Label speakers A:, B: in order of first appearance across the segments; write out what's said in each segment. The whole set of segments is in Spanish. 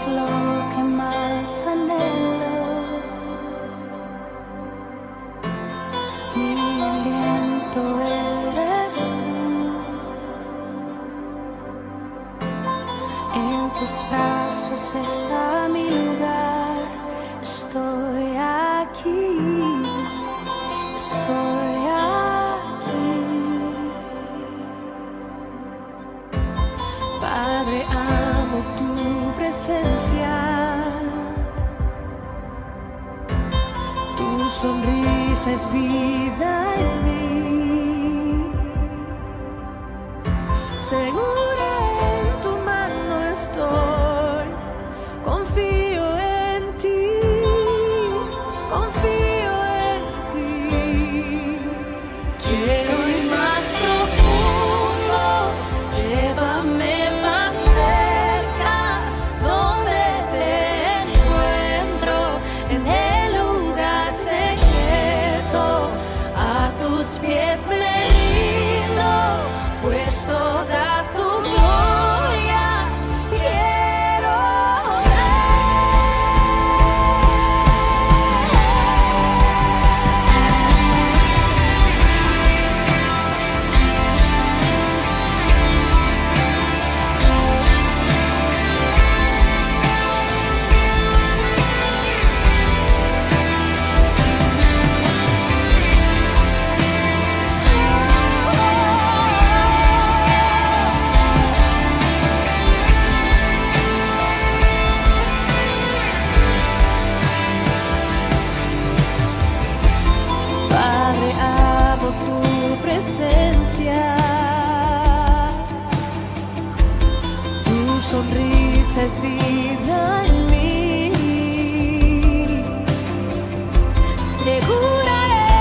A: es lo que más anhelo. Mi aliento eres tú. En tus brazos está mi lugar. Estoy aquí. Estoy aquí. Padre, amo tu presencia. Tu sonrisa es vida en mí. Segura en tu mano estoy. Confío en ti. Confío en ti. Quiero ir más profundo. Llévame más cerca, donde te encuentro, en el lugar secreto. A tus pies me rindo, pues toda tu gloria quiero Padre, amo tu presencia. Tu sonrisa es vida en mí. Segura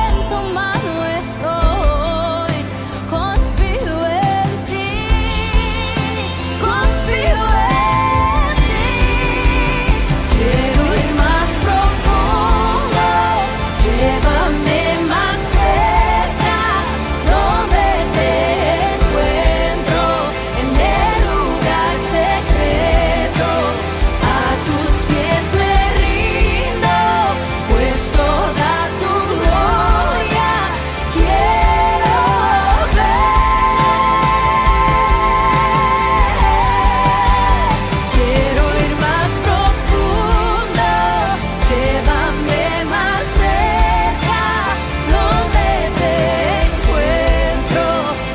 A: en tu mano estoy. Confío en ti. Confío en ti. Quiero ir más profundo. Llévame más cerca, donde te encuentro, en el lugar secreto. A tus pies me rindo, pues toda tu gloria quiero ver. Quiero ir más profundo. Llévame más cerca, donde te encuentro,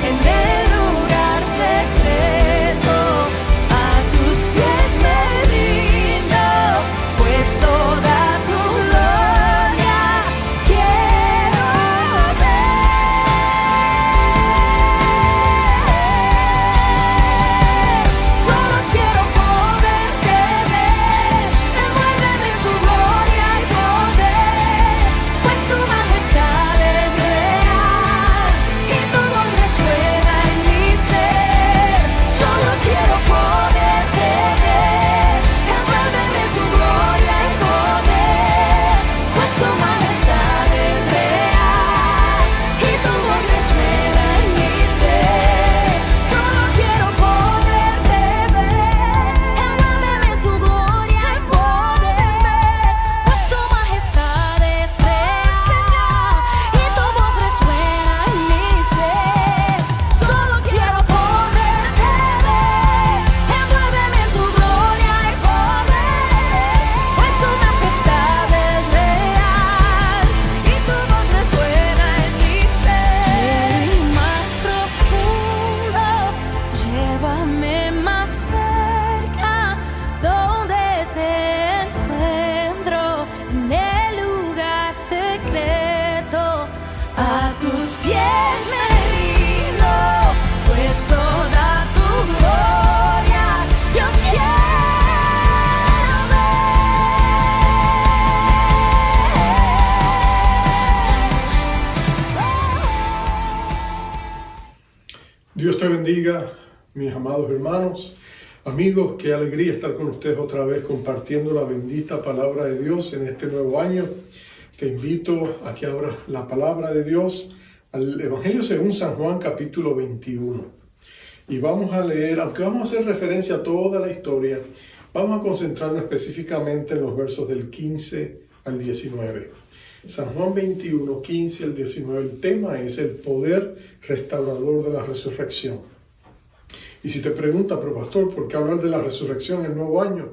A: en el lugar secreto. A tus pies me rindo, pues toda tu gloria quiero ver. Solo quiero poderte ver. Envuélveme en tu gloria y poder, pues tu majestad es real y tu voz resuena en mi ser. Solo quiero poderte ver. Envuélveme en tu gloria y poder, pues tu majestad es real y tu voz resuena en mi ser. Solo quiero poderte ver. Envuélveme en tu gloria y poder, pues tu majestad es real y tu voz resuena en mi ser. Solo quiero poderte ver. Envuélveme en tu gloria y poder, pues tu majestad es real y tu voz resuena en mi ser. Quiero ir más profundo. Llévame más cerca, donde te encuentro, en el lugar secreto. A tus pies me rindo, pues toda tu gloria yo quiero ver.
B: Dios te bendiga, mis amados hermanos, amigos, qué alegría estar con ustedes otra vez compartiendo la bendita palabra de Dios en este nuevo año. Te invito a que abras la palabra de Dios al Evangelio según San Juan capítulo 21. Y vamos a leer, aunque vamos a hacer referencia a toda la historia, Vamos a concentrarnos específicamente en los versos del 15 al 19. San Juan 21, 15 al 19. El tema es el poder restaurador de la resurrección. Y si te preguntas, pero pastor, ¿por qué hablar de la resurrección en el nuevo año?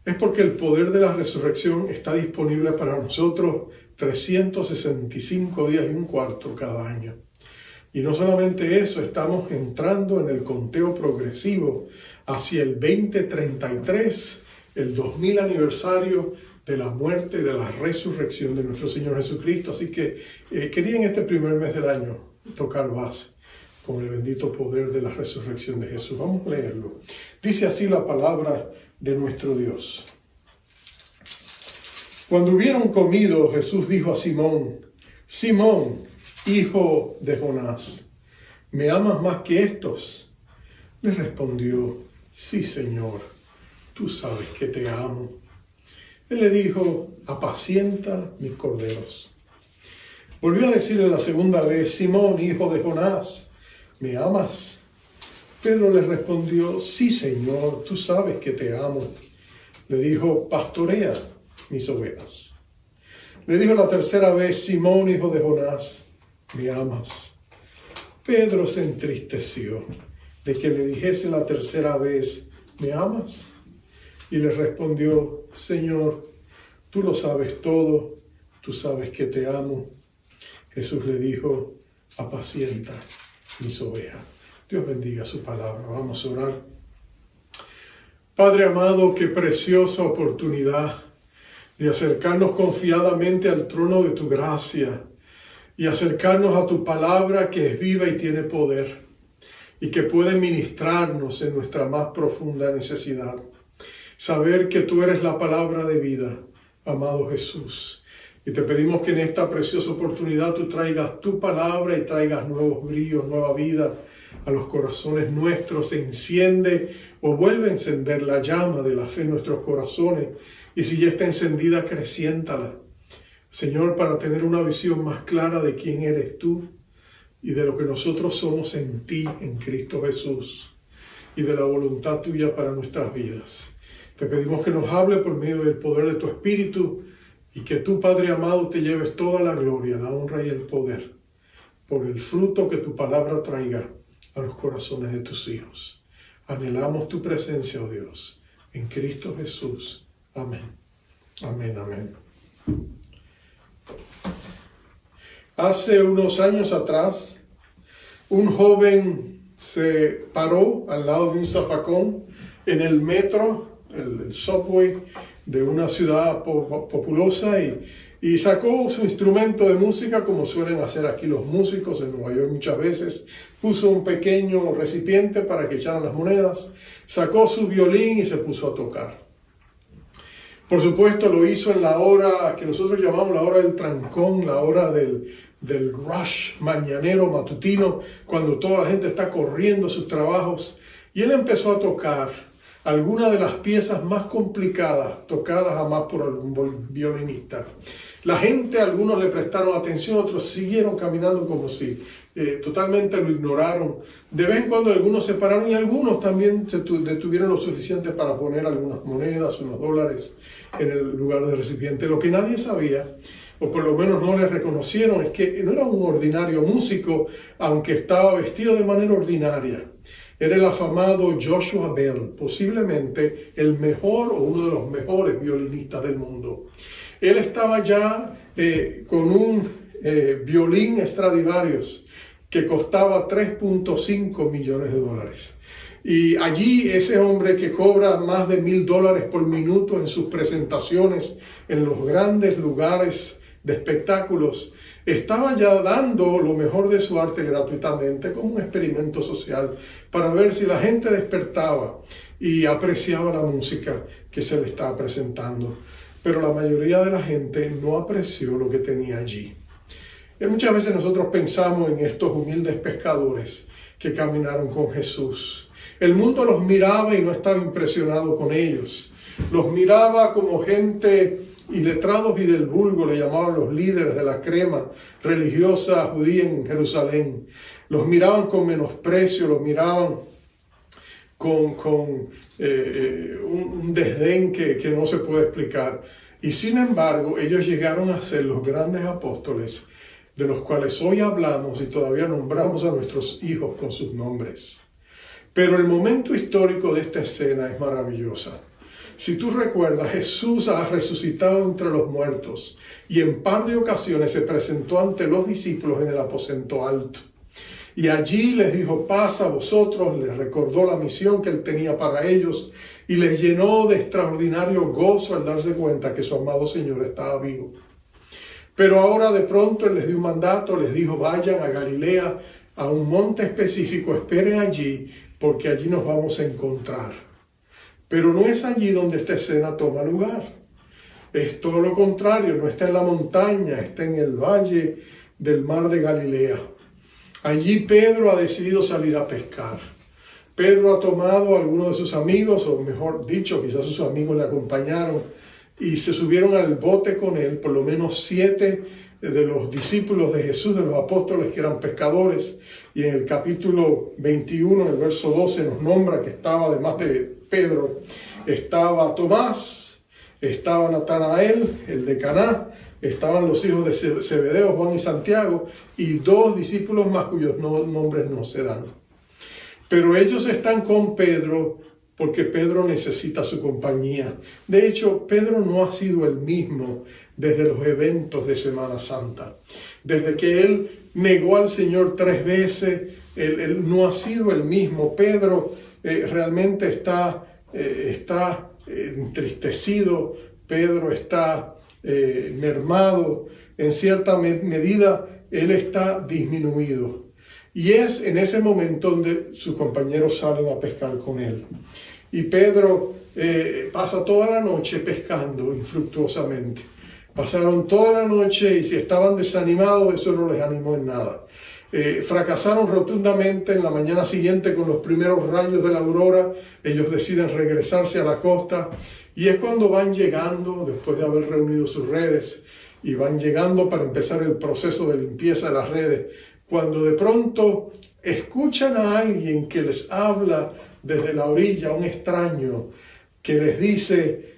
B: Es porque el poder de la resurrección está disponible para nosotros 365 días y un cuarto cada año. Y no solamente eso, estamos entrando en el conteo progresivo hacia el 2033, el 2000 aniversario de la muerte y de la resurrección de nuestro Señor Jesucristo. Así que quería en este primer mes del año tocar base con el bendito poder de la resurrección de Jesús. Vamos a leerlo. Dice así la palabra de nuestro Dios. Cuando hubieron comido, Jesús dijo a Simón: Simón, hijo de Jonás, ¿me amas más que estos? Le respondió: sí, Señor, tú sabes que te amo. Él le dijo: apacienta mis corderos. Volvió a decirle la segunda vez: Simón, hijo de Jonás, ¿me amas? Pedro le respondió: sí, Señor, tú sabes que te amo. Le dijo: pastorea mis ovejas. Le dijo la tercera vez: Simón, hijo de Jonás, ¿me amas? Pedro se entristeció de que le dijese la tercera vez: ¿me amas? Y le respondió: Señor, tú lo sabes todo, tú sabes que te amo. Jesús le dijo: apacienta mis ovejas. Dios bendiga su palabra. Vamos a orar. Padre amado, qué preciosa oportunidad de acercarnos confiadamente al trono de tu gracia y acercarnos a tu palabra que es viva y tiene poder y que puede ministrarnos en nuestra más profunda necesidad. Saber que tú eres la palabra de vida, amado Jesús. Y te pedimos que en esta preciosa oportunidad tú traigas tu palabra y traigas nuevos brillos, nueva vida a los corazones nuestros. Enciende o vuelve a encender la llama de la fe en nuestros corazones. Y si ya está encendida, acreciéntala, Señor, para tener una visión más clara de quién eres tú y de lo que nosotros somos en ti, en Cristo Jesús, y de la voluntad tuya para nuestras vidas. Te pedimos que nos hable por medio del poder de tu Espíritu y que tú, Padre amado, te lleves toda la gloria, la honra y el poder por el fruto que tu palabra traiga a los corazones de tus hijos. Anhelamos tu presencia, oh Dios, en Cristo Jesús. Amén. Amén, amén. Hace unos años atrás, un joven se paró al lado de un zafacón en el metro, el subway de una ciudad populosa y sacó su instrumento de música, como suelen hacer aquí los músicos en Nueva York muchas veces. Puso un pequeño recipiente para que echaran las monedas, sacó su violín y se puso a tocar. Por supuesto lo hizo en la hora que nosotros llamamos la hora del trancón, la hora del rush mañanero, matutino, cuando toda la gente está corriendo a sus trabajos. Y él empezó a tocar algunas de las piezas más complicadas tocadas jamás por algún violinista. La gente, algunos le prestaron atención, otros siguieron caminando como si totalmente lo ignoraron. De vez en cuando algunos se pararon y algunos también se detuvieron lo suficiente para poner algunas monedas, unos dólares en el lugar del recipiente. Lo que nadie sabía, o por lo menos no le reconocieron, es que no era un ordinario músico, aunque estaba vestido de manera ordinaria. Era el afamado Joshua Bell, posiblemente el mejor o uno de los mejores violinistas del mundo. Él estaba ya con un violín Stradivarius que costaba $3.5 millones. Y allí ese hombre que cobra más de $1,000 por minuto en sus presentaciones en los grandes lugares de espectáculos, estaba ya dando lo mejor de su arte gratuitamente como un experimento social para ver si la gente despertaba y apreciaba la música que se le estaba presentando. Pero la mayoría de la gente no apreció lo que tenía allí. Y muchas veces nosotros pensamos en estos humildes pescadores que caminaron con Jesús. El mundo los miraba y no estaba impresionado con ellos. Los miraba como gente iletrados y del vulgo, le llamaban los líderes de la crema religiosa judía en Jerusalén. Los miraban con menosprecio, los miraban un desdén que no se puede explicar. Y sin embargo, ellos llegaron a ser los grandes apóstoles de los cuales hoy hablamos y todavía nombramos a nuestros hijos con sus nombres. Pero el momento histórico de esta escena es maravillosa. Si tú recuerdas, Jesús ha resucitado entre los muertos y en par de ocasiones se presentó ante los discípulos en el aposento alto. Y allí les dijo, paz a vosotros, les recordó la misión que él tenía para ellos y les llenó de extraordinario gozo al darse cuenta que su amado Señor estaba vivo. Pero ahora de pronto él les dio un mandato, les dijo, vayan a Galilea, a un monte específico, esperen allí, porque allí nos vamos a encontrar. Pero no es allí donde esta escena toma lugar. Es todo lo contrario, no está en la montaña, está en el valle del mar de Galilea. Allí Pedro ha decidido salir a pescar. Pedro ha tomado a algunos de sus amigos, o mejor dicho, quizás sus amigos le acompañaron, y se subieron al bote con él, por lo menos 7 de los discípulos de Jesús, de los apóstoles que eran pescadores. Y en el capítulo 21, en el verso 12, nos nombra que estaba, además de Pedro, estaba Tomás, estaba Natanael, el de Caná, estaban los hijos de Zebedeo, Juan y Santiago, y 2 discípulos más cuyos nombres no se dan. Pero ellos están con Pedro porque Pedro necesita su compañía. De hecho, Pedro no ha sido el mismo desde los eventos de Semana Santa. Desde que él negó al Señor 3 veces, él no ha sido el mismo. Pedro realmente está entristecido, Pedro está mermado, en cierta medida él está disminuido. Y es en ese momento donde sus compañeros salen a pescar con él. Y Pedro pasa toda la noche pescando infructuosamente. Pasaron toda la noche y si estaban desanimados, eso no les animó en nada. Fracasaron rotundamente. En la mañana siguiente, con los primeros rayos de la aurora, ellos deciden regresarse a la costa. Y es cuando van llegando, después de haber reunido sus redes, y van llegando para empezar el proceso de limpieza de las redes, cuando de pronto escuchan a alguien que les habla desde la orilla, un extraño, que les dice,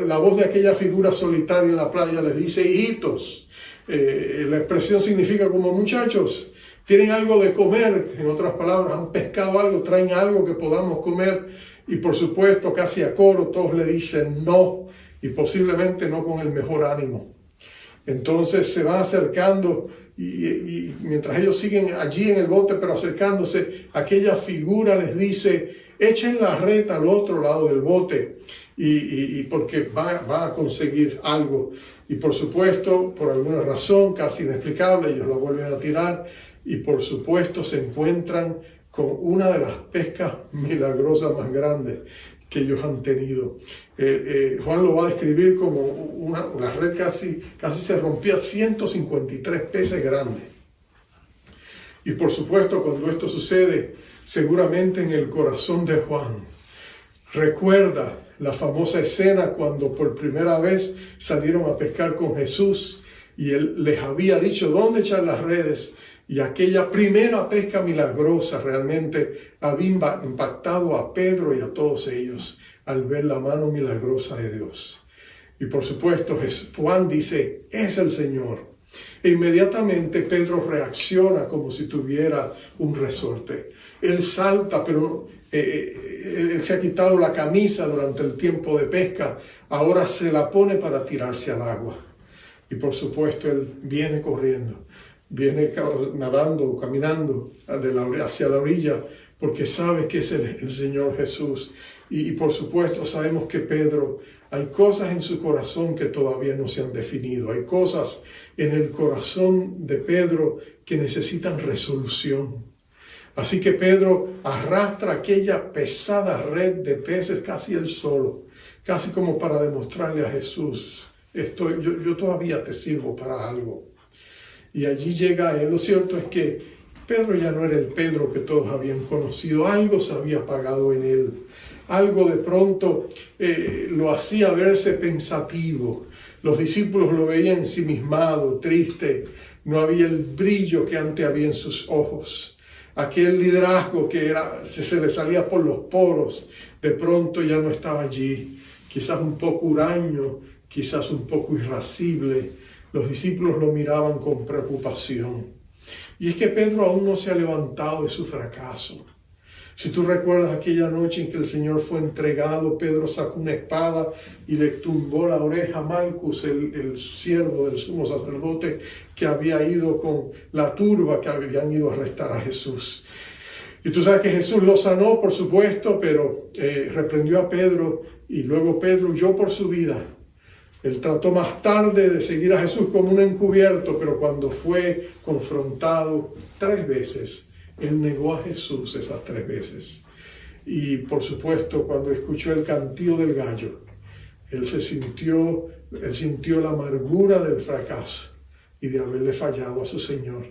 B: la voz de aquella figura solitaria en la playa les dice, hijitos. La expresión significa como muchachos, tienen algo de comer, en otras palabras, han pescado algo, traen algo que podamos comer. Y por supuesto, casi a coro, todos le dicen no, y posiblemente no con el mejor ánimo. Entonces se van acercando y mientras ellos siguen allí en el bote, pero acercándose, aquella figura les dice, echen la red al otro lado del bote, y porque van a conseguir algo. Y por supuesto, por alguna razón casi inexplicable, ellos la vuelven a tirar, y por supuesto se encuentran con una de las pescas milagrosas más grandes que ellos han tenido. Juan lo va a describir como la red casi se rompía, 153 peces grandes. Y por supuesto, cuando esto sucede, seguramente en el corazón de Juan recuerda la famosa escena cuando por primera vez salieron a pescar con Jesús y él les había dicho dónde echar las redes. Y aquella primera pesca milagrosa realmente había impactado a Pedro y a todos ellos al ver la mano milagrosa de Dios. Y por supuesto Juan dice, es el Señor. E inmediatamente Pedro reacciona como si tuviera un resorte. Él salta, pero él se ha quitado la camisa durante el tiempo de pesca. Ahora se la pone para tirarse al agua. Y por supuesto él viene corriendo. Viene nadando, caminando hacia la orilla, porque sabe que es el Señor Jesús. Y por supuesto sabemos que Pedro, hay cosas en su corazón que todavía no se han definido. Hay cosas en el corazón de Pedro que necesitan resolución. Así que Pedro arrastra aquella pesada red de peces casi él solo, casi como para demostrarle a Jesús, yo todavía te sirvo para algo. Y allí llega él. Lo cierto es que Pedro ya no era el Pedro que todos habían conocido. Algo se había apagado en él. Algo de pronto lo hacía verse pensativo. Los discípulos lo veían ensimismado, triste. No había el brillo que antes había en sus ojos. aquel liderazgo que se le salía por los poros, de pronto ya no estaba allí. Quizás un poco huraño, quizás un poco irascible. Los discípulos lo miraban con preocupación. Y es que Pedro aún no se ha levantado de su fracaso. Si tú recuerdas aquella noche en que el Señor fue entregado, Pedro sacó una espada y le tumbó la oreja a Malcus, el siervo del sumo sacerdote que había ido con la turba que habían ido a arrestar a Jesús. Y tú sabes que Jesús lo sanó, por supuesto, pero reprendió a Pedro y luego Pedro huyó por su vida. Él trató más tarde de seguir a Jesús como un encubierto, pero cuando fue confrontado 3 veces, él negó a Jesús esas 3 veces. Y por supuesto, cuando escuchó el cantío del gallo, él sintió la amargura del fracaso y de haberle fallado a su Señor.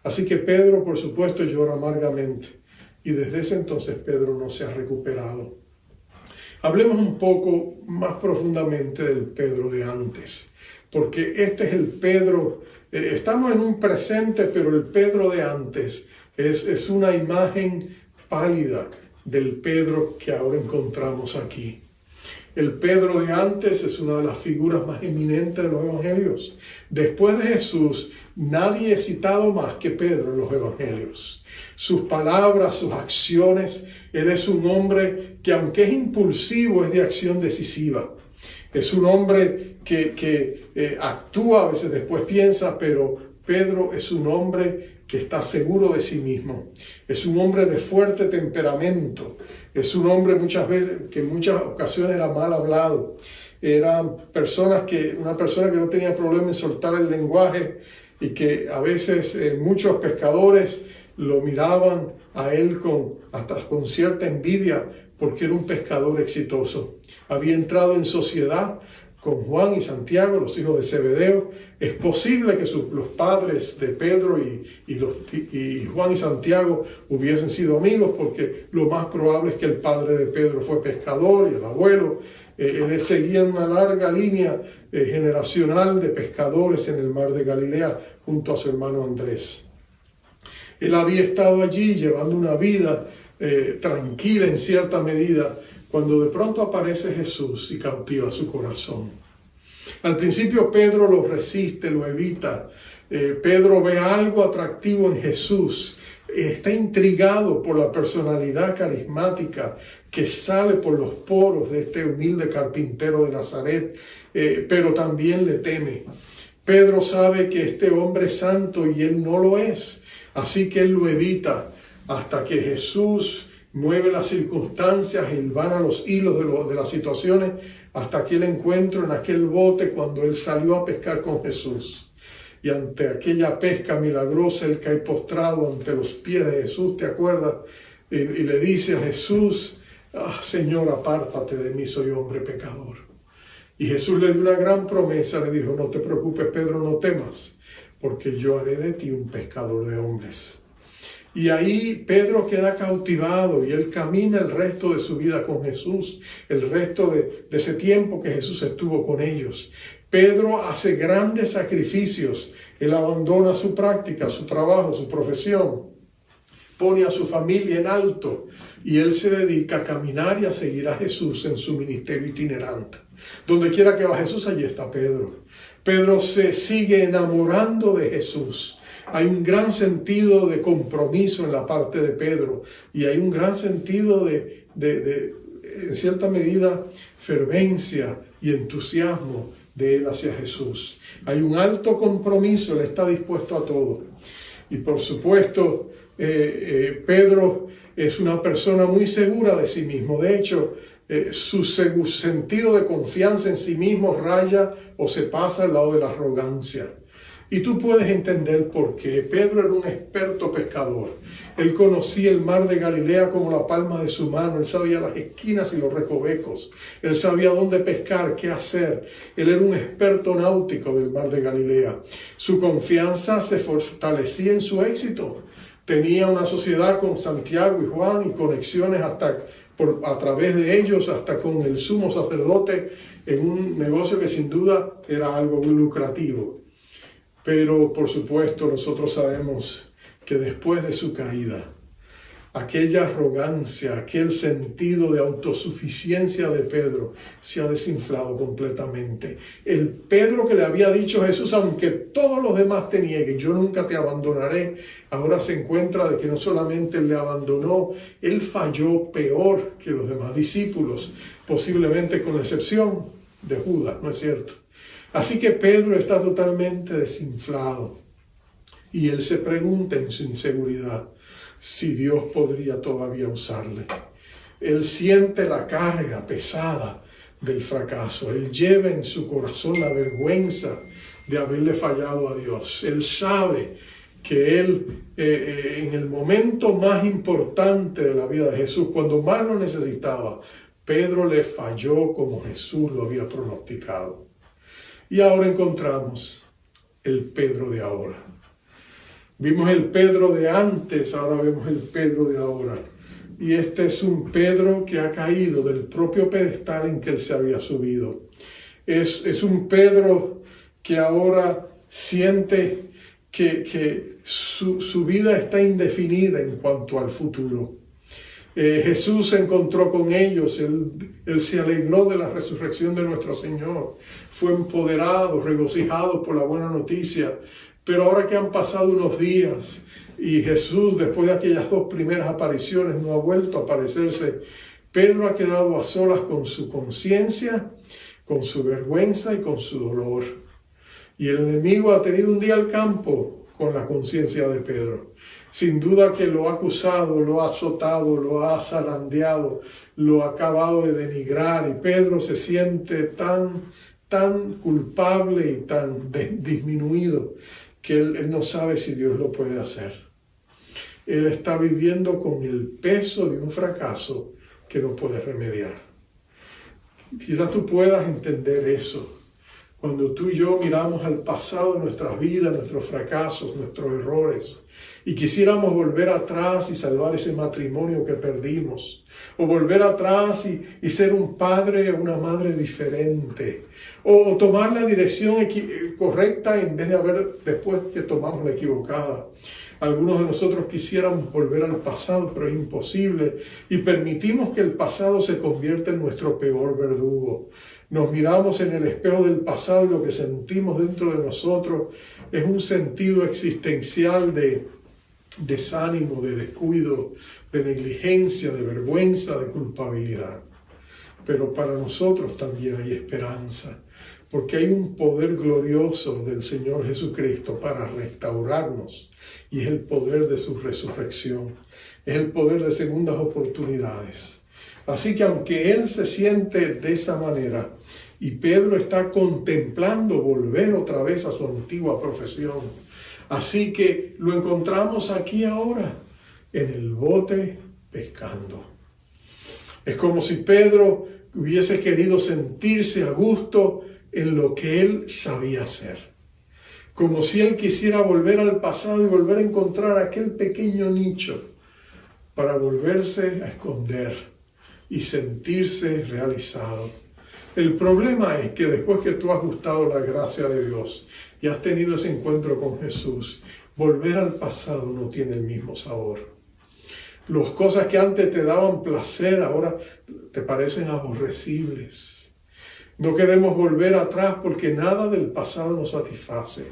B: Así que Pedro, por supuesto, llora amargamente. Y desde ese entonces Pedro no se ha recuperado. Hablemos un poco más profundamente del Pedro de antes, porque este es el Pedro, estamos en un presente, pero el Pedro de antes es una imagen pálida del Pedro que ahora encontramos aquí. El Pedro de antes es una de las figuras más eminentes de los evangelios. Después de Jesús, nadie es citado más que Pedro en los evangelios. Sus palabras, sus acciones, él es un hombre que aunque es impulsivo, es de acción decisiva. Es un hombre que actúa, a veces después piensa, pero Pedro es un hombre que está seguro de sí mismo. Es un hombre de fuerte temperamento. Es un hombre que en muchas ocasiones era mal hablado. Era una persona que no tenía problema en soltar el lenguaje y que a veces muchos pescadores lo miraban a él hasta con cierta envidia porque era un pescador exitoso. Había entrado en sociedad con Juan y Santiago, los hijos de Zebedeo. Es posible que los padres de Pedro y Juan y Santiago hubiesen sido amigos, porque lo más probable es que el padre de Pedro fue pescador y el abuelo. Él seguía una larga línea generacional de pescadores en el mar de Galilea junto a su hermano Andrés. Él había estado allí llevando una vida tranquila en cierta medida, cuando de pronto aparece Jesús y cautiva su corazón. Al principio Pedro lo resiste, lo evita. Pedro ve algo atractivo en Jesús. Está intrigado por la personalidad carismática que sale por los poros de este humilde carpintero de Nazaret, pero también le teme. Pedro sabe que este hombre es santo y él no lo es, así que él lo evita hasta que Jesús mueve las circunstancias y van a los hilos de las situaciones hasta aquel encuentro en aquel bote cuando él salió a pescar con Jesús. Y ante aquella pesca milagrosa, él cae postrado ante los pies de Jesús, ¿te acuerdas? Y le dice a Jesús: Señor, apártate de mí, soy hombre pecador. Y Jesús le dio una gran promesa, le dijo: no te preocupes, Pedro, no temas, porque yo haré de ti un pescador de hombres. Y ahí Pedro queda cautivado y él camina el resto de su vida con Jesús, el resto de ese tiempo que Jesús estuvo con ellos. Pedro hace grandes sacrificios, él abandona su práctica, su trabajo, su profesión, pone a su familia en alto y él se dedica a caminar y a seguir a Jesús en su ministerio itinerante. Donde quiera que va Jesús, allí está Pedro. Pedro se sigue enamorando de Jesús. Hay un gran sentido de compromiso en la parte de Pedro y hay un gran sentido de en cierta medida, fervencia y entusiasmo de él hacia Jesús. Hay un alto compromiso, él está dispuesto a todo. Y por supuesto, Pedro es una persona muy segura de sí mismo. De hecho, su sentido de confianza en sí mismo raya o se pasa al lado de la arrogancia. Y tú puedes entender por qué. Pedro era un experto pescador. Él conocía el mar de Galilea como la palma de su mano. Él sabía las esquinas y los recovecos. Él sabía dónde pescar, qué hacer. Él era un experto náutico del mar de Galilea. Su confianza se fortalecía en su éxito. Tenía una sociedad con Santiago y Juan y conexiones a través de ellos hasta con el sumo sacerdote en un negocio que sin duda era algo muy lucrativo. Pero por supuesto nosotros sabemos que después de su caída, aquella arrogancia, aquel sentido de autosuficiencia de Pedro se ha desinflado completamente. El Pedro que le había dicho a Jesús, aunque todos los demás te nieguen, yo nunca te abandonaré, ahora se encuentra de que no solamente le abandonó, él falló peor que los demás discípulos, posiblemente con la excepción de Judas, ¿no es cierto? Así que Pedro está totalmente desinflado y él se pregunta en su inseguridad si Dios podría todavía usarle. Él siente la carga pesada del fracaso. Él lleva en su corazón la vergüenza de haberle fallado a Dios. Él sabe que él, en el momento más importante de la vida de Jesús, cuando más lo necesitaba, Pedro le falló como Jesús lo había pronosticado. Y ahora encontramos el Pedro de ahora. Vimos el Pedro de antes, ahora vemos el Pedro de ahora. Y este es un Pedro que ha caído del propio pedestal en que él se había subido. Es un Pedro que ahora siente que su vida está indefinida en cuanto al futuro. Jesús se encontró con ellos, él se alegró de la resurrección de nuestro Señor, fue empoderado, regocijado por la buena noticia. Pero ahora que han pasado unos días y Jesús, después de aquellas 2 primeras apariciones, no ha vuelto a aparecerse, Pedro ha quedado a solas con su conciencia, con su vergüenza y con su dolor. Y el enemigo ha tenido un día al campo con la conciencia de Pedro. Sin duda que lo ha acusado, lo ha azotado, lo ha zarandeado, lo ha acabado de denigrar. Y Pedro se siente tan culpable y tan disminuido que él no sabe si Dios lo puede hacer. Él está viviendo con el peso de un fracaso que no puede remediar. Quizás tú puedas entender eso. Cuando tú y yo miramos al pasado de nuestras vidas, nuestros fracasos, nuestros errores, y quisiéramos volver atrás y salvar ese matrimonio que perdimos, o volver atrás y ser un padre o una madre diferente, o tomar la dirección correcta en vez de después que tomamos la equivocada. Algunos de nosotros quisiéramos volver al pasado, pero es imposible, y permitimos que el pasado se convierta en nuestro peor verdugo. Nos miramos en el espejo del pasado y lo que sentimos dentro de nosotros es un sentido existencial de desánimo, de descuido, de negligencia, de vergüenza, de culpabilidad. Pero para nosotros también hay esperanza, porque hay un poder glorioso del Señor Jesucristo para restaurarnos, y es el poder de su resurrección, es el poder de segundas oportunidades. Así que aunque él se siente de esa manera, y Pedro está contemplando volver otra vez a su antigua profesión, así que lo encontramos aquí ahora, en el bote pescando. Es como si Pedro hubiese querido sentirse a gusto en lo que él sabía hacer. Como si él quisiera volver al pasado y volver a encontrar aquel pequeño nicho para volverse a esconder y sentirse realizado. El problema es que después que tú has gustado la gracia de Dios y has tenido ese encuentro con Jesús, volver al pasado no tiene el mismo sabor. Las cosas que antes te daban placer ahora te parecen aborrecibles. No queremos volver atrás porque nada del pasado nos satisface.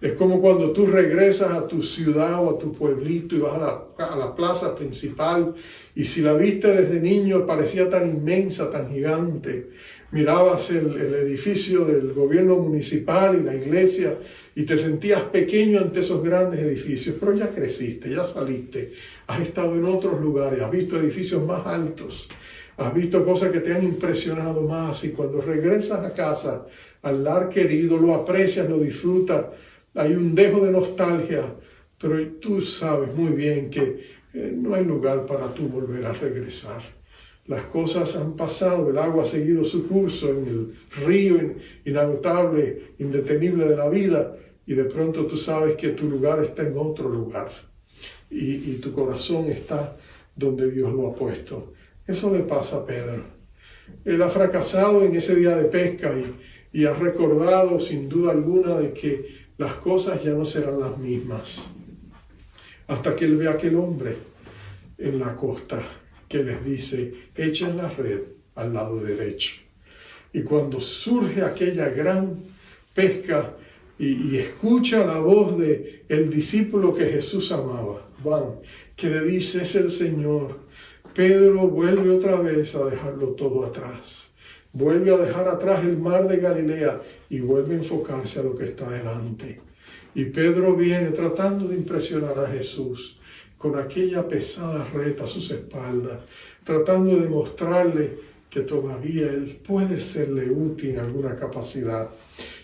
B: Es como cuando tú regresas a tu ciudad o a tu pueblito y vas a la plaza principal, y si la viste desde niño parecía tan inmensa, tan gigante. Mirabas el edificio del gobierno municipal y la iglesia y te sentías pequeño ante esos grandes edificios, pero ya creciste, ya saliste, has estado en otros lugares, has visto edificios más altos, has visto cosas que te han impresionado más, y cuando regresas a casa, al lar querido, lo aprecias, lo disfrutas. Hay un dejo de nostalgia, pero tú sabes muy bien que no hay lugar para tú volver a regresar. Las cosas han pasado, el agua ha seguido su curso en el río inagotable, indetenible de la vida, y de pronto tú sabes que tu lugar está en otro lugar, y tu corazón está donde Dios lo ha puesto. Eso le pasa a Pedro. Él ha fracasado en ese día de pesca y ha recordado sin duda alguna de que las cosas ya no serán las mismas. Hasta que él ve a aquel hombre en la costa que les dice, echen la red al lado derecho. Y cuando surge aquella gran pesca y escucha la voz de el discípulo que Jesús amaba, Juan, que le dice, es el Señor, Pedro vuelve otra vez a dejarlo todo atrás. Vuelve a dejar atrás el mar de Galilea y vuelve a enfocarse a lo que está delante. Y Pedro viene tratando de impresionar a Jesús con aquella pesada red a sus espaldas, tratando de mostrarle que todavía él puede serle útil en alguna capacidad.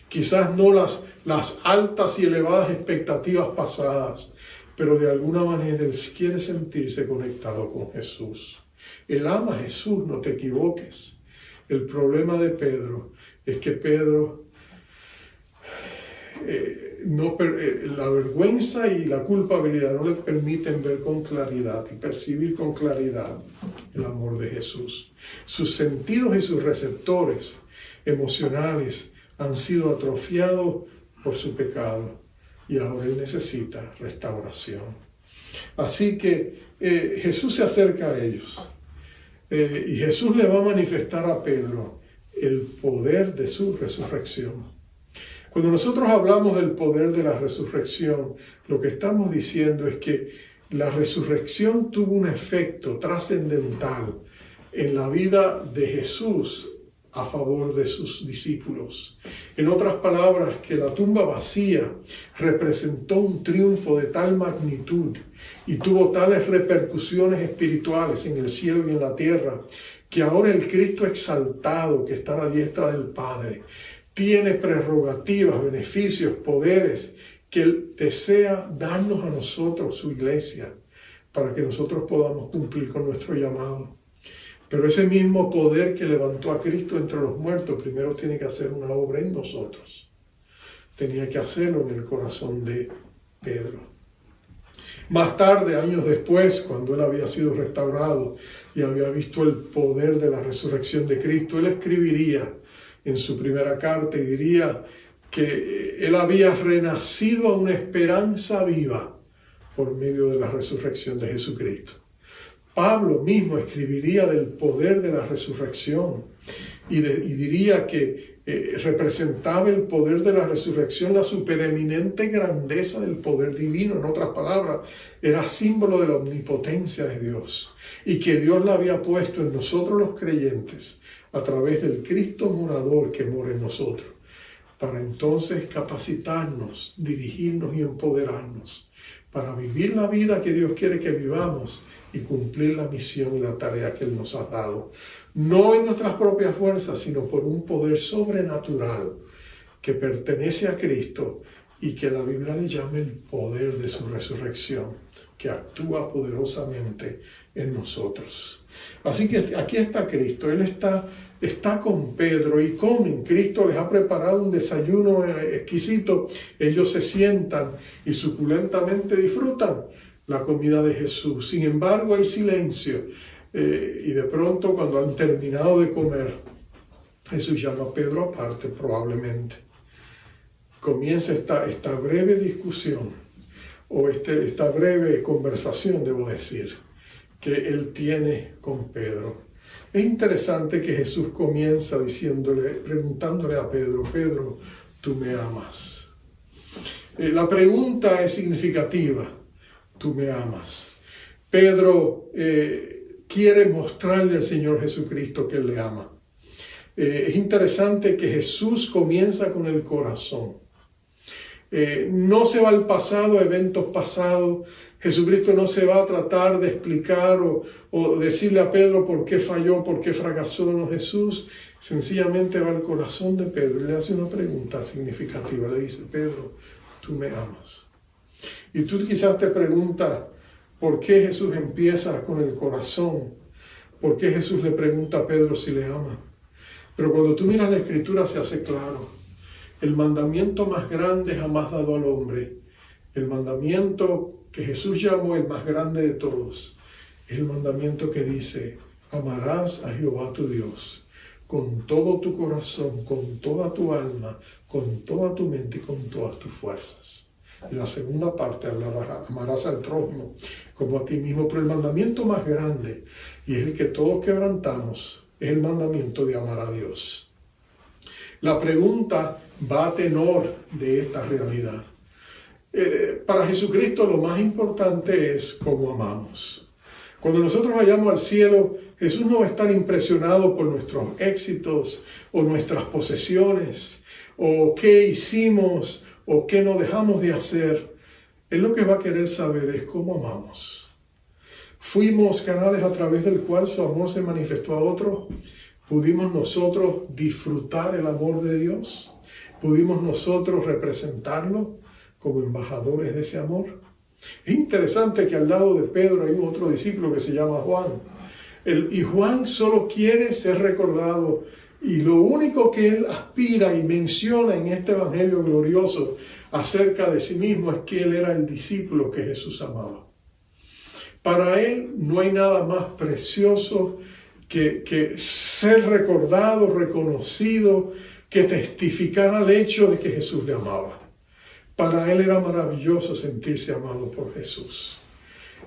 B: Quizás no las altas y elevadas expectativas pasadas, pero de alguna manera él quiere sentirse conectado con Jesús. Él ama a Jesús, no te equivoques. El problema de Pedro es que Pedro, la vergüenza y la culpabilidad no le permiten ver con claridad y percibir con claridad el amor de Jesús. Sus sentidos y sus receptores emocionales han sido atrofiados por su pecado y ahora él necesita restauración. Así que Jesús se acerca a ellos y Jesús le va a manifestar a Pedro el poder de su resurrección. Cuando nosotros hablamos del poder de la resurrección, lo que estamos diciendo es que la resurrección tuvo un efecto trascendental en la vida de Jesús a favor de sus discípulos. En otras palabras, que la tumba vacía representó un triunfo de tal magnitud y tuvo tales repercusiones espirituales en el cielo y en la tierra, que ahora el Cristo exaltado que está a la diestra del Padre tiene prerrogativas, beneficios, poderes que Él desea darnos a nosotros, su iglesia, para que nosotros podamos cumplir con nuestro llamado. Pero ese mismo poder que levantó a Cristo entre los muertos, primero tiene que hacer una obra en nosotros. Tenía que hacerlo en el corazón de Pedro. Más tarde, años después, cuando él había sido restaurado y había visto el poder de la resurrección de Cristo, él escribiría en su primera carta y diría que él había renacido a una esperanza viva por medio de la resurrección de Jesucristo. Pablo mismo escribiría del poder de la resurrección y diría que representaba el poder de la resurrección, la supereminente grandeza del poder divino. En otras palabras, era símbolo de la omnipotencia de Dios y que Dios la había puesto en nosotros los creyentes a través del Cristo morador que mora en nosotros, para entonces capacitarnos, dirigirnos y empoderarnos para vivir la vida que Dios quiere que vivamos y cumplir la misión y la tarea que Él nos ha dado. No en nuestras propias fuerzas, sino por un poder sobrenatural que pertenece a Cristo y que la Biblia le llama el poder de su resurrección, que actúa poderosamente en nosotros. Así que aquí está Cristo, Él está con Pedro y comen. Cristo les ha preparado un desayuno exquisito. Ellos se sientan y suculentamente disfrutan la comida de Jesús. Sin embargo, hay silencio. Y de pronto, cuando han terminado de comer, Jesús llama a Pedro aparte, probablemente. Comienza esta breve discusión, o esta breve conversación, debo decir, que él tiene con Pedro. Es interesante que Jesús comienza preguntándole a Pedro, Pedro, ¿tú me amas? La pregunta es significativa. Tú me amas. Pedro quiere mostrarle al Señor Jesucristo que Él le ama. Es interesante que Jesús comienza con el corazón. No se va al pasado, a eventos pasados. Jesucristo no se va a tratar de explicar o decirle a Pedro por qué falló, por qué fracasó. No, Jesús sencillamente va al corazón de Pedro y le hace una pregunta significativa. Le dice, Pedro, tú me amas. Y tú quizás te preguntas, ¿por qué Jesús empieza con el corazón? ¿Por qué Jesús le pregunta a Pedro si le ama? Pero cuando tú miras la Escritura se hace claro. El mandamiento más grande jamás dado al hombre, el mandamiento que Jesús llamó el más grande de todos, es el mandamiento que dice, amarás a Jehová tu Dios con todo tu corazón, con toda tu alma, con toda tu mente y con todas tus fuerzas. Y la segunda parte, amarás al prójimo como a ti mismo. Pero el mandamiento más grande, y es el que todos quebrantamos, es el mandamiento de amar a Dios. La pregunta va a tenor de esta realidad. Para Jesucristo lo más importante es cómo amamos. Cuando nosotros vayamos al cielo, Jesús no va a estar impresionado por nuestros éxitos o nuestras posesiones o qué hicimos o qué no dejamos de hacer. Él lo que va a querer saber es cómo amamos. Fuimos canales a través del cual su amor se manifestó a otros. ¿Pudimos nosotros disfrutar el amor de Dios? ¿Pudimos nosotros representarlo como embajadores de ese amor? Es interesante que al lado de Pedro hay otro discípulo que se llama Juan. Y Juan solo quiere ser recordado, y lo único que él aspira y menciona en este evangelio glorioso acerca de sí mismo es que él era el discípulo que Jesús amaba. Para él no hay nada más precioso que ser recordado, reconocido, que testificar al hecho de que Jesús le amaba. Para él era maravilloso sentirse amado por Jesús.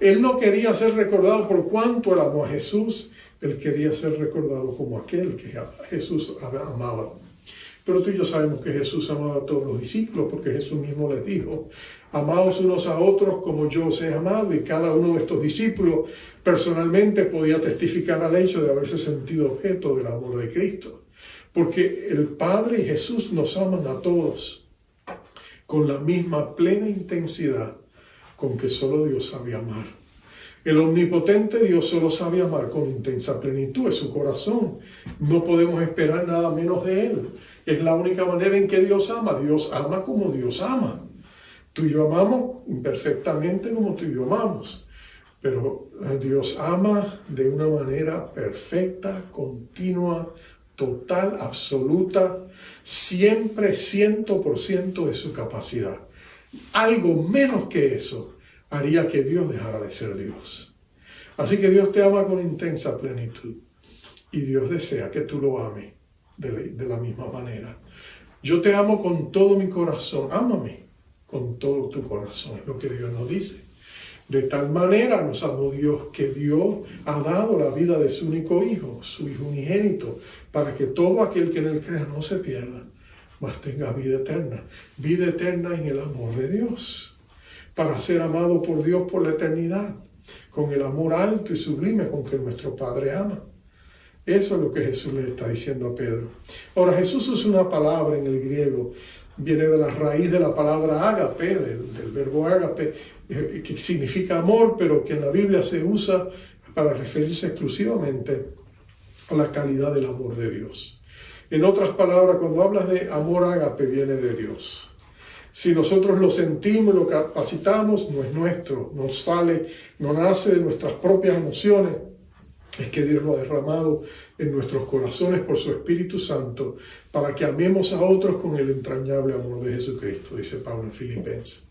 B: Él no quería ser recordado por cuánto él amó a Jesús, él quería ser recordado como aquel que Jesús amaba. Pero tú y yo sabemos que Jesús amaba a todos los discípulos, porque Jesús mismo les dijo: amaos unos a otros como yo os he amado. Y cada uno de estos discípulos personalmente podía testificar al hecho de haberse sentido objeto del amor de Cristo. Porque el Padre y Jesús nos aman a todos con la misma plena intensidad con que solo Dios sabe amar. El omnipotente Dios solo sabe amar con intensa plenitud de su corazón. No podemos esperar nada menos de Él. Es la única manera en que Dios ama. Dios ama como Dios ama. Tú y yo amamos imperfectamente como tú y yo amamos. Pero Dios ama de una manera perfecta, continua, total, absoluta, siempre 100% de su capacidad. Algo menos que eso haría que Dios dejara de ser Dios. Así que Dios te ama con intensa plenitud y Dios desea que tú lo ames de la misma manera. Yo te amo con todo mi corazón. Ámame con todo tu corazón, es lo que Dios nos dice. De tal manera nos amó Dios que Dios ha dado la vida de su único Hijo, su Hijo unigénito, para que todo aquel que en Él crea no se pierda, mas tenga vida eterna en el amor de Dios, para ser amado por Dios por la eternidad, con el amor alto y sublime con que nuestro Padre ama. Eso es lo que Jesús le está diciendo a Pedro. Ahora, Jesús usa una palabra en el griego, viene de la raíz de la palabra ágape, del verbo ágape, que significa amor, pero que en la Biblia se usa para referirse exclusivamente a la calidad del amor de Dios. En otras palabras, cuando hablas de amor ágape, viene de Dios. Si nosotros lo sentimos, lo capacitamos, no es nuestro, no nace de nuestras propias emociones. Es que Dios lo ha derramado en nuestros corazones por su Espíritu Santo para que amemos a otros con el entrañable amor de Jesucristo, dice Pablo en Filipenses.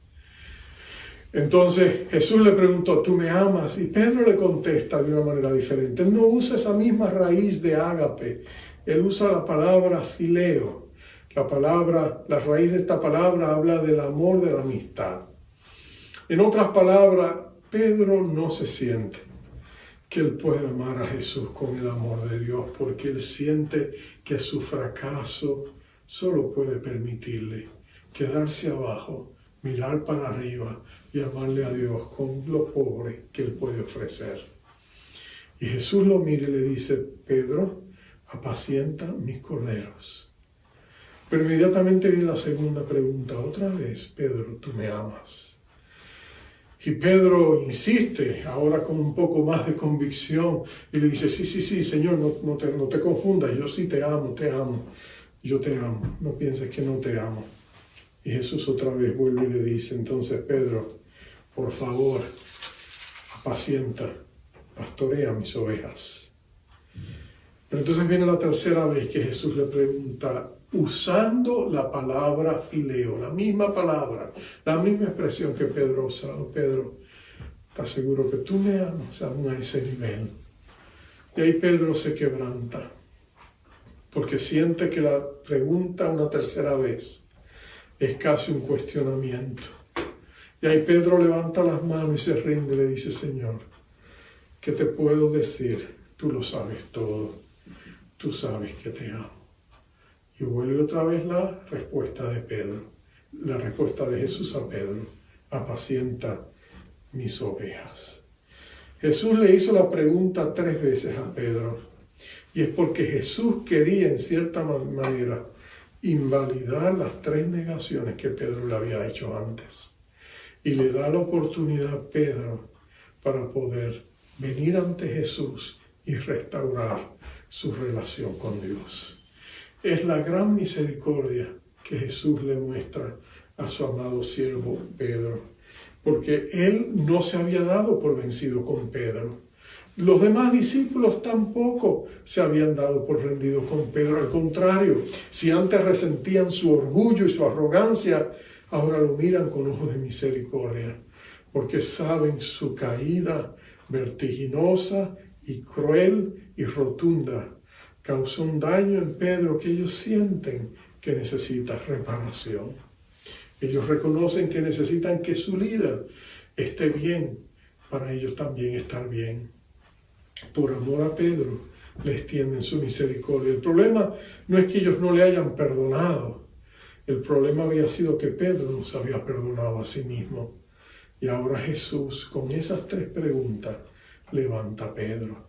B: Entonces Jesús le preguntó: ¿tú me amas? Y Pedro le contesta de una manera diferente. Él no usa esa misma raíz de ágape, él usa la palabra fileo. La raíz de esta palabra habla del amor de la amistad. En otras palabras, Pedro no se siente que él puede amar a Jesús con el amor de Dios, porque él siente que su fracaso solo puede permitirle quedarse abajo, mirar para arriba y amarle a Dios con lo pobre que él puede ofrecer. Y Jesús lo mira y le dice: Pedro, apacienta mis corderos. Pero inmediatamente viene la segunda pregunta, otra vez: Pedro, ¿tú me amas? Y Pedro insiste, ahora con un poco más de convicción, y le dice: sí, Señor, no te confundas, yo sí te amo, yo te amo, no pienses que no te amo. Y Jesús otra vez vuelve y le dice: entonces, Pedro, por favor, apacienta, pastorea mis ovejas. Pero entonces viene la tercera vez que Jesús le pregunta, usando la palabra fileo, la misma palabra, la misma expresión que Pedro ha usado. Pedro, ¿estás seguro que tú me amas aún a ese nivel? Y ahí Pedro se quebranta, porque siente que la pregunta una tercera vez es casi un cuestionamiento. Y ahí Pedro levanta las manos y se rinde y le dice, Señor, ¿qué te puedo decir? Tú lo sabes todo. Tú sabes que te amo. Y vuelve otra vez la respuesta de Pedro, la respuesta de Jesús a Pedro, apacienta mis ovejas. Jesús le hizo la pregunta 3 veces a Pedro, y es porque Jesús quería en cierta manera invalidar las 3 negaciones que Pedro le había hecho antes. Y le da la oportunidad a Pedro para poder venir ante Jesús y restaurar su relación con Dios. Es la gran misericordia que Jesús le muestra a su amado siervo Pedro, porque él no se había dado por vencido con Pedro. Los demás discípulos tampoco se habían dado por rendidos con Pedro. Al contrario, si antes resentían su orgullo y su arrogancia, ahora lo miran con ojos de misericordia, porque saben su caída vertiginosa y cruel y rotunda causó un daño en Pedro que ellos sienten que necesita reparación. Ellos reconocen que necesitan que su líder esté bien para ellos también estar bien. Por amor a Pedro, le extienden su misericordia. El problema no es que ellos no le hayan perdonado. El problema había sido que Pedro no se había perdonado a sí mismo. Y ahora Jesús, con esas 3 preguntas, levanta a Pedro.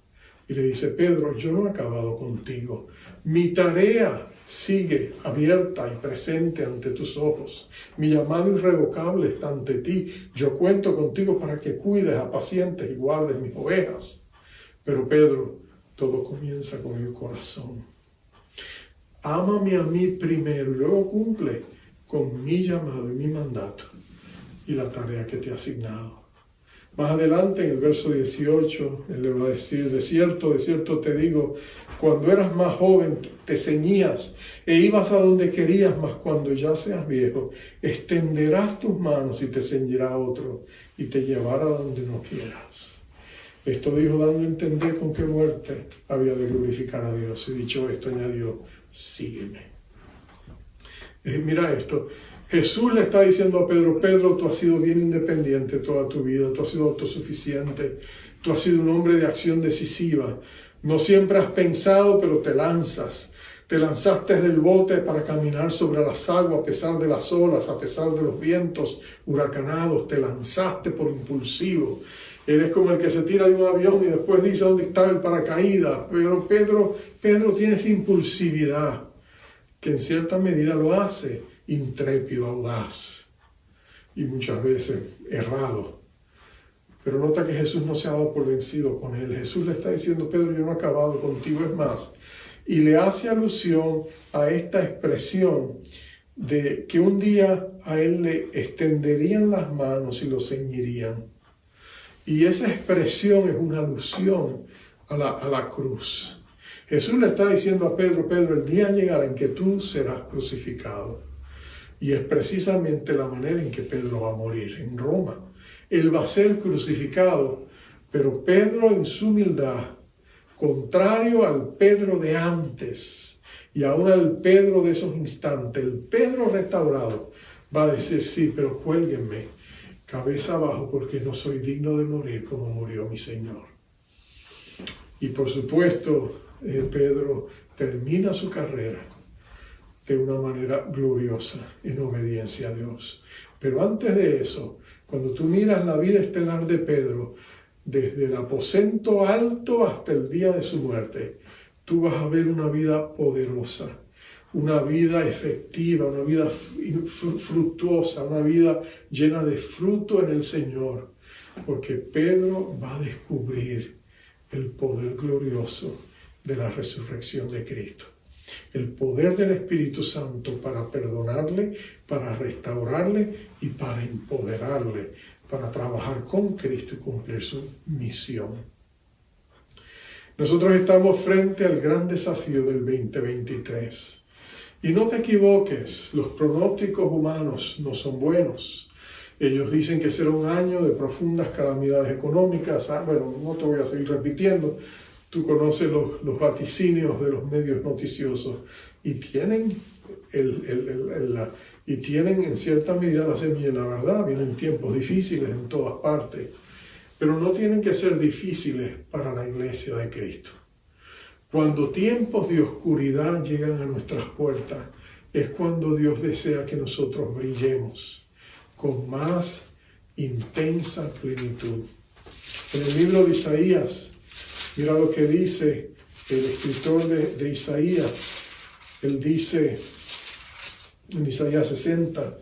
B: Y le dice, Pedro, yo no he acabado contigo. Mi tarea sigue abierta y presente ante tus ojos. Mi llamado irrevocable está ante ti. Yo cuento contigo para que cuides, apacientes y guardes mis ovejas. Pero Pedro, todo comienza con el corazón. Ámame a mí primero y luego cumple con mi llamado y mi mandato y la tarea que te he asignado. Más adelante, en el verso 18, él le va a decir, de cierto te digo, cuando eras más joven te ceñías e ibas a donde querías, mas cuando ya seas viejo, extenderás tus manos y te ceñirá otro y te llevará a donde no quieras. Esto dijo dando a entender con qué muerte había de glorificar a Dios. Y dicho esto, añadió, sígueme. Mira esto. Jesús le está diciendo a Pedro, Pedro, tú has sido bien independiente toda tu vida, tú has sido autosuficiente, tú has sido un hombre de acción decisiva. No siempre has pensado, pero te lanzas. Te lanzaste del bote para caminar sobre las aguas a pesar de las olas, a pesar de los vientos huracanados. Te lanzaste por impulsivo. Eres como el que se tira de un avión y después dice dónde está el paracaídas. Pero Pedro tiene esa impulsividad que en cierta medida lo hace intrépido, audaz y muchas veces errado. Pero nota que Jesús no se ha dado por vencido con él. Jesús le está diciendo, Pedro, yo no he acabado contigo, es más. Y le hace alusión a esta expresión de que un día a él le extenderían las manos y lo ceñirían. Y esa expresión es una alusión a la cruz. Jesús le está diciendo a Pedro, Pedro, el día llegará en que tú serás crucificado. Y es precisamente la manera en que Pedro va a morir en Roma. Él va a ser crucificado, pero Pedro en su humildad, contrario al Pedro de antes y aún al Pedro de esos instantes, el Pedro restaurado, va a decir, sí, pero cuélguenme cabeza abajo porque no soy digno de morir como murió mi Señor. Y por supuesto, Pedro termina su carrera de una manera gloriosa en obediencia a Dios. Pero antes de eso, cuando tú miras la vida estelar de Pedro, desde el aposento alto hasta el día de su muerte, tú vas a ver una vida poderosa, una vida efectiva, una vida fructuosa, una vida llena de fruto en el Señor, porque Pedro va a descubrir el poder glorioso de la resurrección de Cristo. El poder del Espíritu Santo para perdonarle, para restaurarle y para empoderarle, para trabajar con Cristo y cumplir su misión. Nosotros estamos frente al gran desafío del 2023. Y no te equivoques, los pronósticos humanos no son buenos. Ellos dicen que será un año de profundas calamidades económicas. Bueno, no te voy a seguir repitiendo. Tú conoces los vaticinios de los medios noticiosos y tienen y tienen en cierta medida la semilla de la verdad. Vienen tiempos difíciles en todas partes, pero no tienen que ser difíciles para la iglesia de Cristo. Cuando tiempos de oscuridad llegan a nuestras puertas, es cuando Dios desea que nosotros brillemos con más intensa plenitud. En el libro de Isaías, mira lo que dice el escritor de Isaías. Él dice en Isaías 60,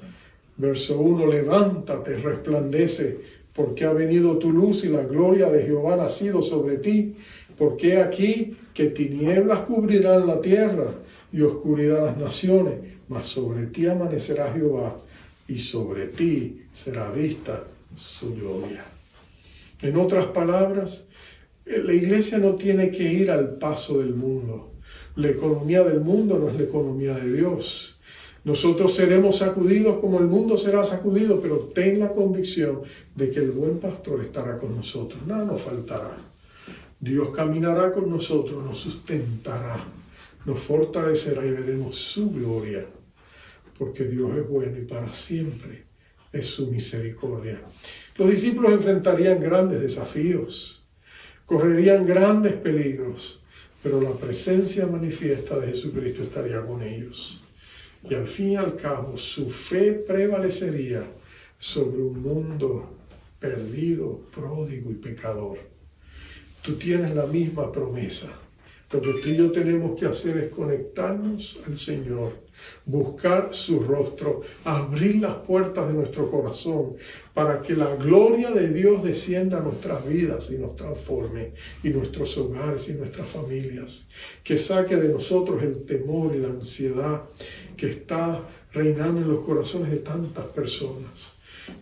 B: verso 1, levántate, resplandece, porque ha venido tu luz y la gloria de Jehová ha nacido sobre ti. Porque aquí que tinieblas cubrirán la tierra y oscuridad las naciones, mas sobre ti amanecerá Jehová y sobre ti será vista su gloria. En otras palabras, la iglesia no tiene que ir al paso del mundo. La economía del mundo no es la economía de Dios. Nosotros seremos sacudidos como el mundo será sacudido, pero ten la convicción de que el buen pastor estará con nosotros. Nada nos faltará. Dios caminará con nosotros, nos sustentará, nos fortalecerá y veremos su gloria, porque Dios es bueno y para siempre es su misericordia. Los discípulos enfrentarían grandes desafíos, correrían grandes peligros, pero la presencia manifiesta de Jesucristo estaría con ellos. Y al fin y al cabo, su fe prevalecería sobre un mundo perdido, pródigo y pecador. Tú tienes la misma promesa. Lo que tú y yo tenemos que hacer es conectarnos al Señor, buscar su rostro, abrir las puertas de nuestro corazón para que la gloria de Dios descienda a nuestras vidas y nos transforme, y nuestros hogares y nuestras familias, que saque de nosotros el temor y la ansiedad que está reinando en los corazones de tantas personas.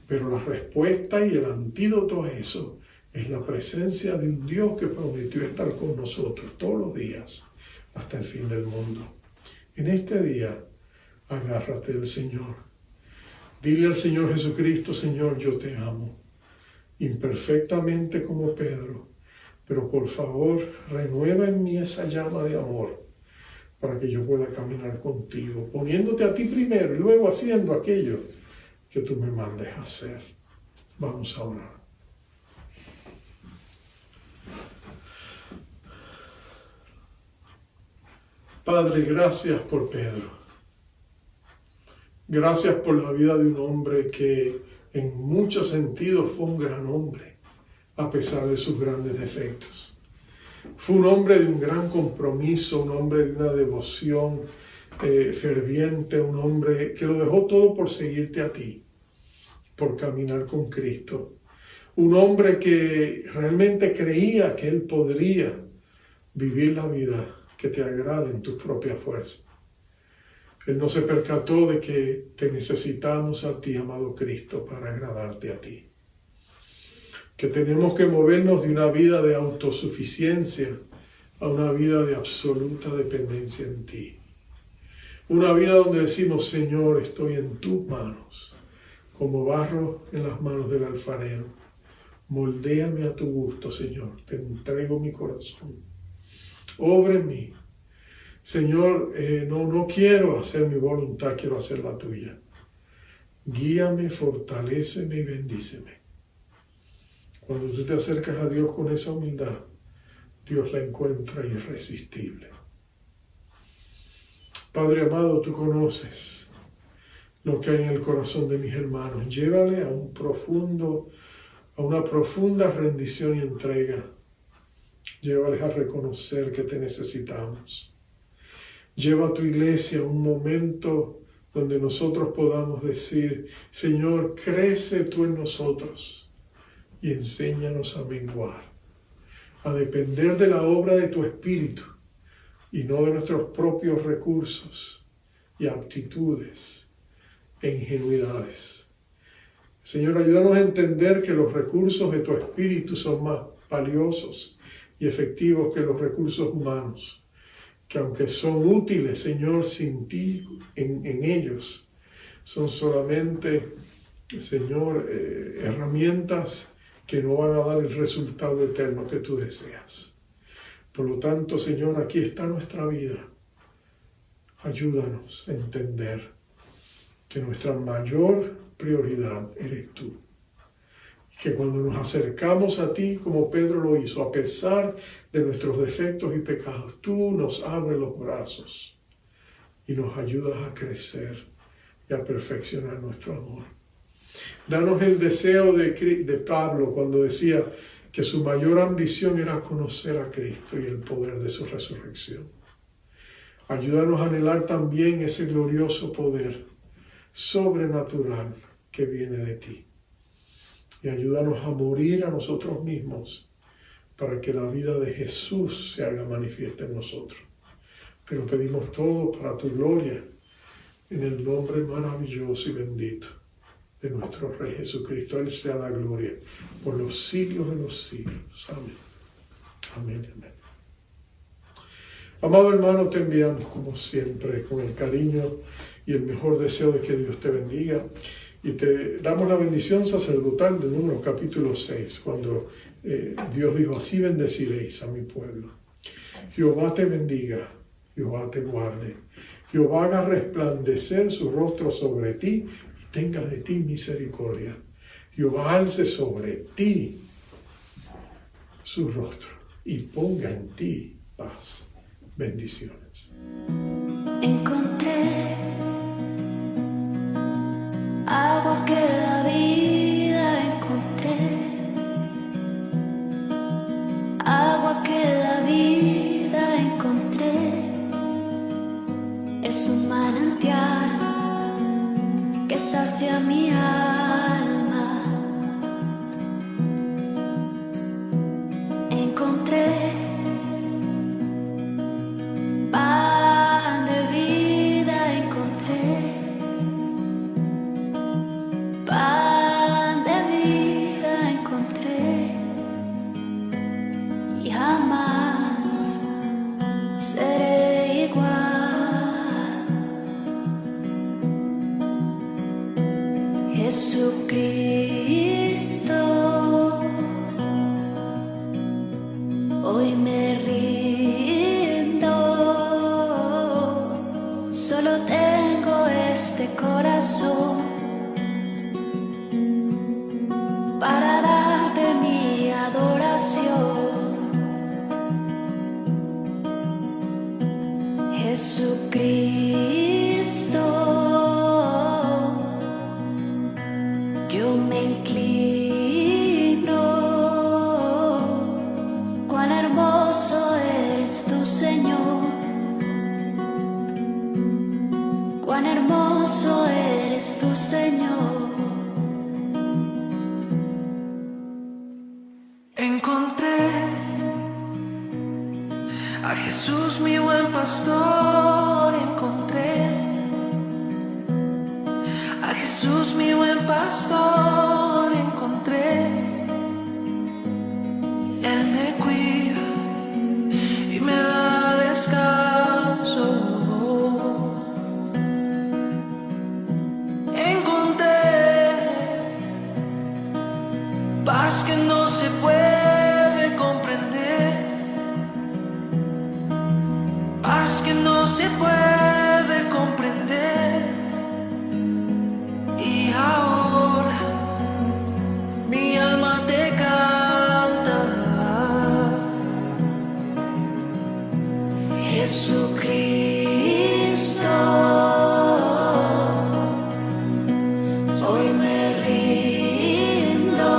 B: Pero la respuesta y el antídoto a eso es la presencia de un Dios que prometió estar con nosotros todos los días hasta el fin del mundo. En este día, agárrate del Señor. Dile al Señor Jesucristo: Señor, yo te amo, imperfectamente como Pedro, pero por favor, renueva en mí esa llama de amor para que yo pueda caminar contigo, poniéndote a ti primero y luego haciendo aquello que tú me mandes a hacer. Vamos a orar. Padre, gracias por Pedro. Gracias por la vida de un hombre que en muchos sentidos fue un gran hombre, a pesar de sus grandes defectos. Fue un hombre de un gran compromiso, un hombre de una devoción ferviente, un hombre que lo dejó todo por seguirte a ti, por caminar con Cristo. Un hombre que realmente creía que él podría vivir la vida que te agrade en tus propias fuerzas. Él no se percató de que te necesitamos a ti, amado Cristo, para agradarte a ti. Que tenemos que movernos de una vida de autosuficiencia a una vida de absoluta dependencia en ti. Una vida donde decimos: Señor, estoy en tus manos, como barro en las manos del alfarero. Moldéame a tu gusto, Señor. Te entrego mi corazón. Obra en mí. Señor, no quiero hacer mi voluntad, quiero hacer la tuya. Guíame, fortaléceme y bendíceme. Cuando tú te acercas a Dios con esa humildad, Dios la encuentra irresistible. Padre amado, tú conoces lo que hay en el corazón de mis hermanos. Llévale a una profunda rendición y entrega. Llévales a reconocer que te necesitamos. Lleva a tu iglesia a un momento donde nosotros podamos decir: Señor, crece tú en nosotros y enséñanos a menguar, a depender de la obra de tu Espíritu y no de nuestros propios recursos y aptitudes e ingenuidades. Señor, ayúdanos a entender que los recursos de tu Espíritu son más valiosos y efectivos que los recursos humanos, que aunque son útiles, Señor, sin ti en ellos, son solamente, Señor, herramientas que no van a dar el resultado eterno que tú deseas. Por lo tanto, Señor, aquí está nuestra vida. Ayúdanos a entender que nuestra mayor prioridad eres tú. Y que cuando nos acercamos a ti, como Pedro lo hizo, a pesar de nuestros defectos y pecados, tú nos abres los brazos y nos ayudas a crecer y a perfeccionar nuestro amor. Danos el deseo de Pablo cuando decía que su mayor ambición era conocer a Cristo y el poder de su resurrección. Ayúdanos a anhelar también ese glorioso poder sobrenatural que viene de ti. Y ayúdanos a morir a nosotros mismos para que la vida de Jesús se haga manifiesta en nosotros. Pero pedimos todo para tu gloria, en el nombre maravilloso y bendito de nuestro Rey Jesucristo. Él sea la gloria por los siglos de los siglos. Amén. Amén, amén. Amado hermano, te enviamos como siempre con el cariño y el mejor deseo de que Dios te bendiga. Y te damos la bendición sacerdotal de Números capítulo 6, cuando Dios dijo, así bendeciréis a mi pueblo. Jehová te bendiga, Jehová te guarde. Jehová haga resplandecer su rostro sobre ti y tenga de ti misericordia. Jehová alce sobre ti su rostro y ponga en ti paz. Bendiciones.
A: Encontré agua que da vida, encontré agua que da vida, encontré. Es un manantial que sacia mi alma. Encontré pan de vida, encontré pan de vida, encontré y jamás seré igual. Jesucristo, hoy me rindo. Solo tengo este corazón para darte mi adoración. Jesucristo, yo me inclino. Cuán hermoso eres tú, Señor. Cuán hermoso eres tú, Señor.
C: Encontré a Jesús, mi buen pastor. Encontré a Jesús, mi buen pastor. Encontré, Él me cuida y me da descanso. Encontré paz que no se puede comprender, paz que no se puede comprender. Y ahora mi alma te canta. Jesucristo, hoy me rindo.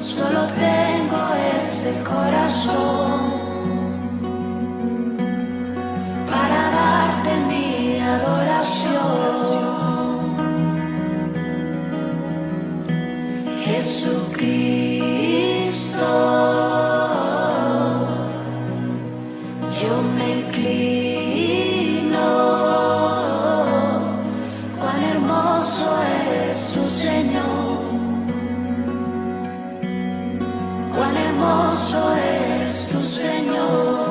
C: Solo tengo este corazón para darte mi adoración. Jesucristo, yo me inclino. Cuán hermoso eres tú, Señor. Cuán hermoso eres tú, Señor.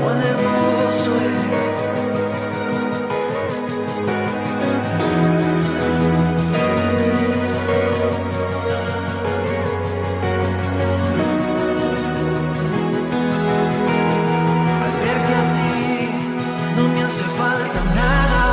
C: Cuán hermoso eres. hace falta nada.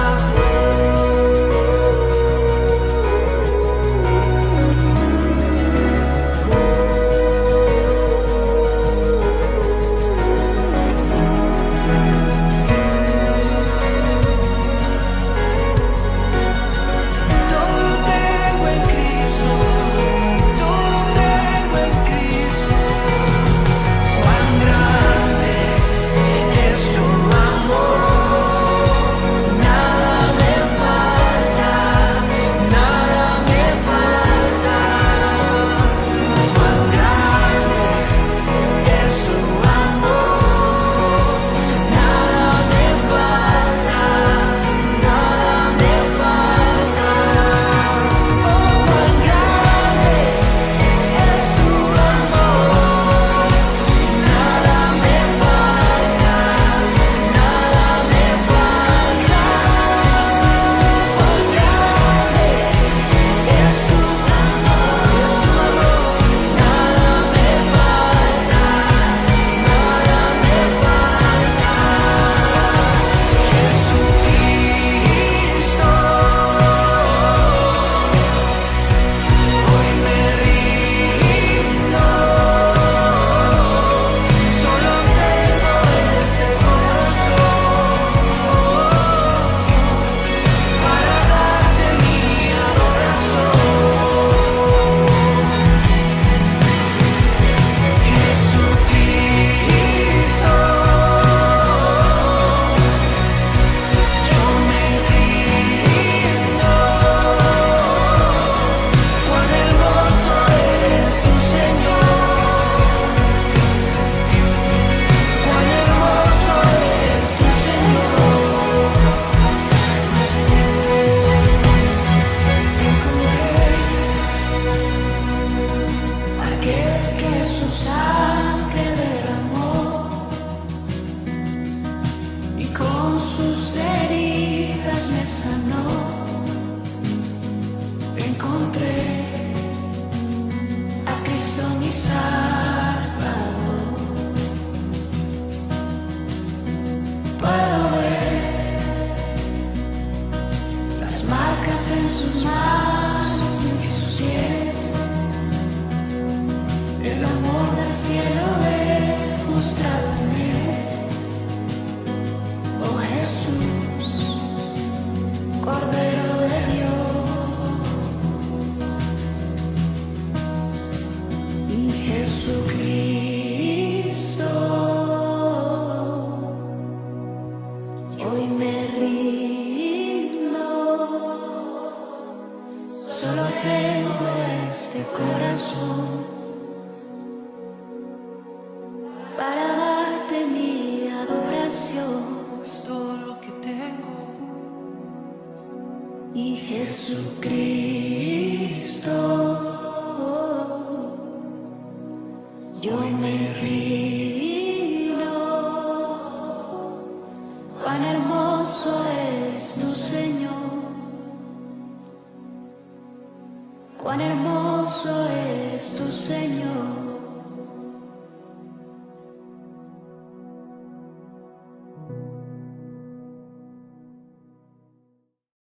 A: En sus manos y en sus pies, el amor del cielo demostrado en él. Oh Jesús, Cordero de Dios, Jesucristo, hoy me rindo. Solo tengo este corazón para darte mi adoración.
C: Es todo lo que tengo.
A: Y Jesucristo, yo me rindo. Cuán hermoso es tu Señor. Cuán hermoso es tu Señor.